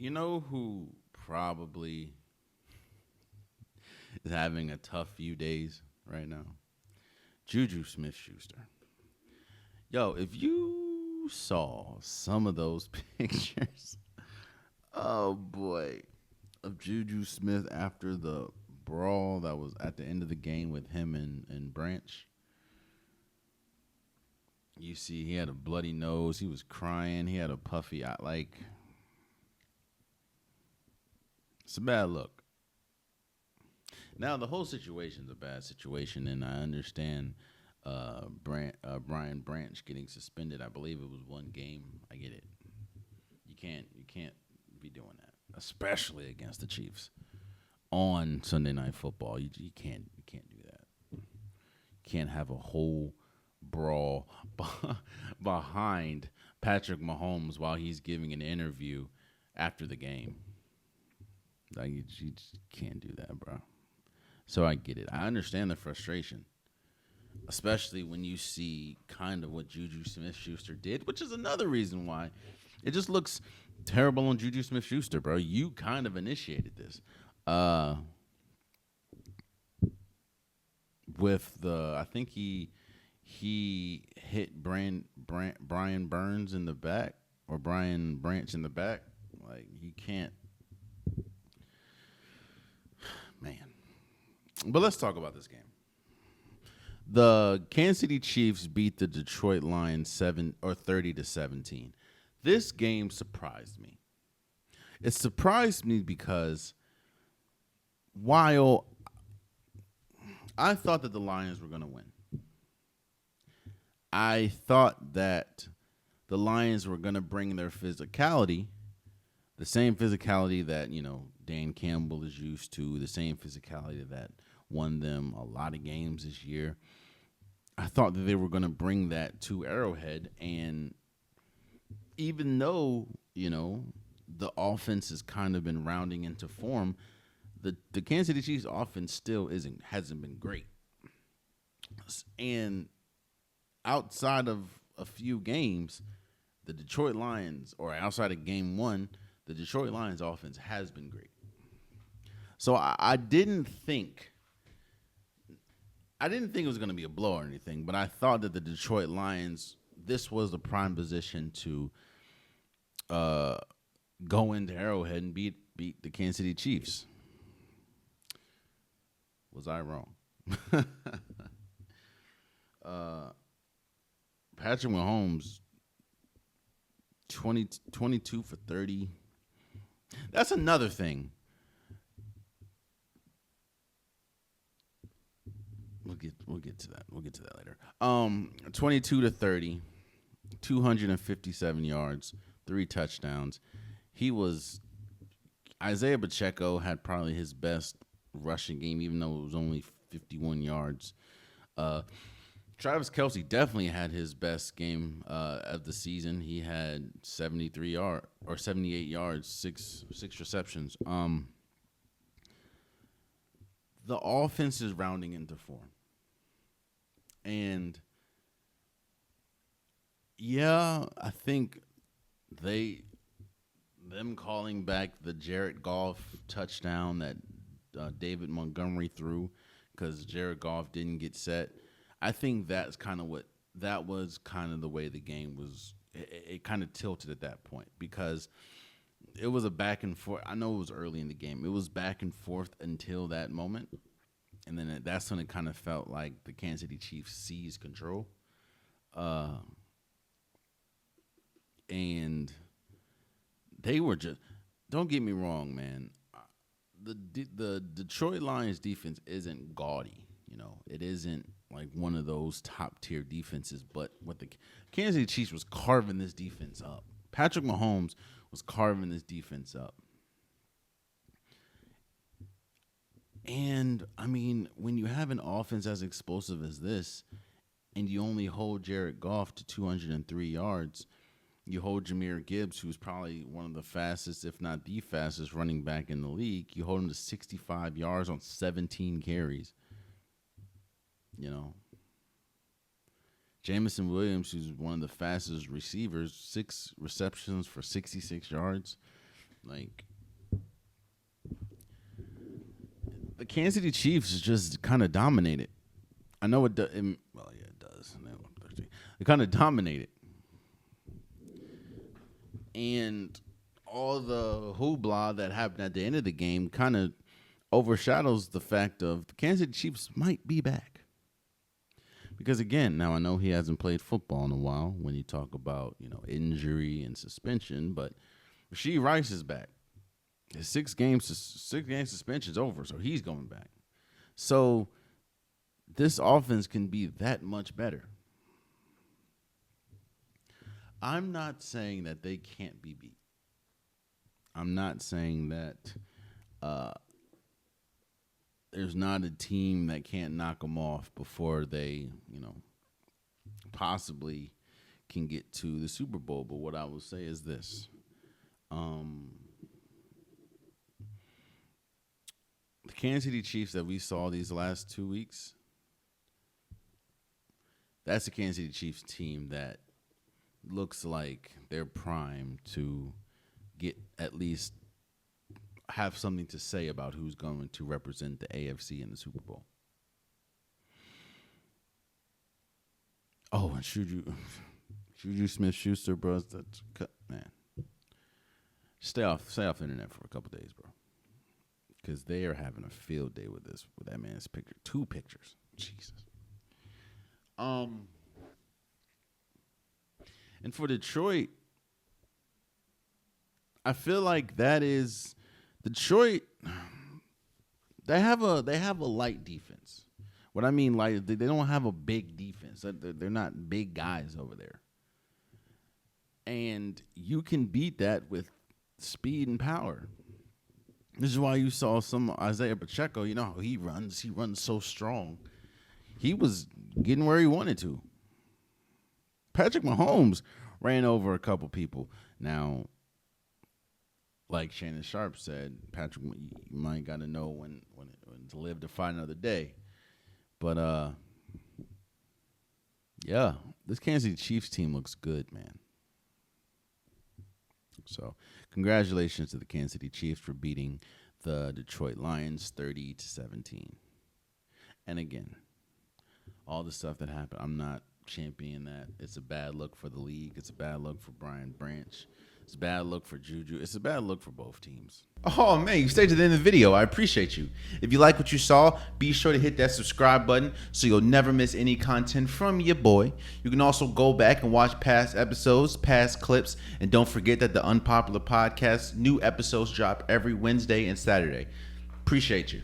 You know who probably is having a tough few days right now? Juju Smith Schuster. Yo, if you saw some of those pictures, oh boy, of Juju Smith after the brawl that was at the end of the game with him and Branch, you see he had a bloody nose. He was crying. He had a puffy eye. Like, it's a bad look. Now the whole situation's a bad situation, and I understand Brian Branch getting suspended. I believe it was one game. I get it. You can't be doing that, especially against the Chiefs on Sunday Night Football. You can't do that. You can't have a whole brawl behind Patrick Mahomes while he's giving an interview after the game. Like you just can't do that, bro. So I get it. I understand the frustration, especially when you see kind of what Juju Smith Schuster did, which is another reason why it just looks terrible on Juju Smith Schuster, bro. You kind of initiated this. With the I think he hit Brian Burns in the back or Brian Branch in the back. Like he can't, man. But let's talk about this game. The Kansas City Chiefs beat the Detroit Lions 30-17. This game surprised me. It surprised me because while I thought that the Lions were going to win, I thought that the Lions were going to bring their physicality, the same physicality that, Dan Campbell is used to, the same physicality that won them a lot of games this year. I thought that they were going to bring that to Arrowhead. And even though, the offense has kind of been rounding into form, the Kansas City Chiefs offense still hasn't been great. And outside of a few games, the Detroit Lions, or outside of game one, the Detroit Lions offense has been great. So I didn't think it was going to be a blow or anything, but I thought that the Detroit Lions, this was the prime position to go into Arrowhead and beat the Kansas City Chiefs. Was I wrong? Patrick Mahomes, 22 for 30. That's another thing. We'll get to that. We'll get to that later. 22 to 30, 257 yards, 3 touchdowns. Isaiah Pacheco had probably his best rushing game, even though it was only 51 yards. Travis Kelce definitely had his best game of the season. He had 78 yards, six receptions. The offense is rounding into form. And yeah, I think them calling back the Jared Goff touchdown that David Montgomery threw because Jared Goff didn't get set. I think that was kind of the way the game was. It kind of tilted at that point because it was a back and forth. I know it was early in the game. It was back and forth until that moment. And then that's when it kind of felt like the Kansas City Chiefs seized control. And they were just, don't get me wrong, man. The Detroit Lions defense isn't gaudy. It isn't like one of those top tier defenses. But what the Kansas City Chiefs was carving this defense up. Patrick Mahomes was carving this defense up. And, I mean, when you have an offense as explosive as this, and you only hold Jared Goff to 203 yards, you hold Jahmyr Gibbs, who's probably one of the fastest, if not the fastest, running back in the league. You hold him to 65 yards on 17 carries. Jamison Williams, who's one of the fastest receivers, 6 receptions for 66 yards. Like, the Kansas City Chiefs just kind of dominated. I know it does. Well, yeah, it does. They kind of dominated. And all the hoopla that happened at the end of the game kind of overshadows the fact of the Kansas City Chiefs might be back. Because, again, now I know he hasn't played football in a while when you talk about, injury and suspension, but Rashee Rice is back. His 6-game suspension's over, so he's going back. So this offense can be that much better. I'm not saying that they can't be beat. I'm not saying that there's not a team that can't knock them off before they, possibly can get to the Super Bowl. But what I will say is this. The Kansas City Chiefs that we saw these last 2 weeks, that's the Kansas City Chiefs team that looks like they're primed to get at least have something to say about who's going to represent the AFC in the Super Bowl. Oh, and Juju Smith-Schuster, bro, that's man. Stay off the internet for a couple days, bro, because they are having a field day with that man's picture. 2 pictures, Jesus. And for Detroit, I feel like that is Detroit. They have a light defense. What I mean, light, they don't have a big defense. They're not big guys over there, and you can beat that with speed and power. This is why you saw some Isaiah Pacheco. You know how he runs. He runs so strong. He was getting where he wanted to. Patrick Mahomes ran over a couple people. Now, like Shannon Sharp said, Patrick, you might got to know when to live to fight another day. But, yeah, this Kansas City Chiefs team looks good, man. So, congratulations to the Kansas City Chiefs for beating the Detroit Lions 30-17. And again, all the stuff that happened, I'm not championing that. It's a bad look for the league. It's a bad look for Brian Branch. It's a bad look for Juju. It's a bad look for both teams. Oh, man, you stayed to the end of the video. I appreciate you. If you like what you saw, be sure to hit that subscribe button so you'll never miss any content from your boy. You can also go back and watch past episodes, past clips, and don't forget that the Unpopular Podcast, new episodes drop every Wednesday and Saturday. Appreciate you.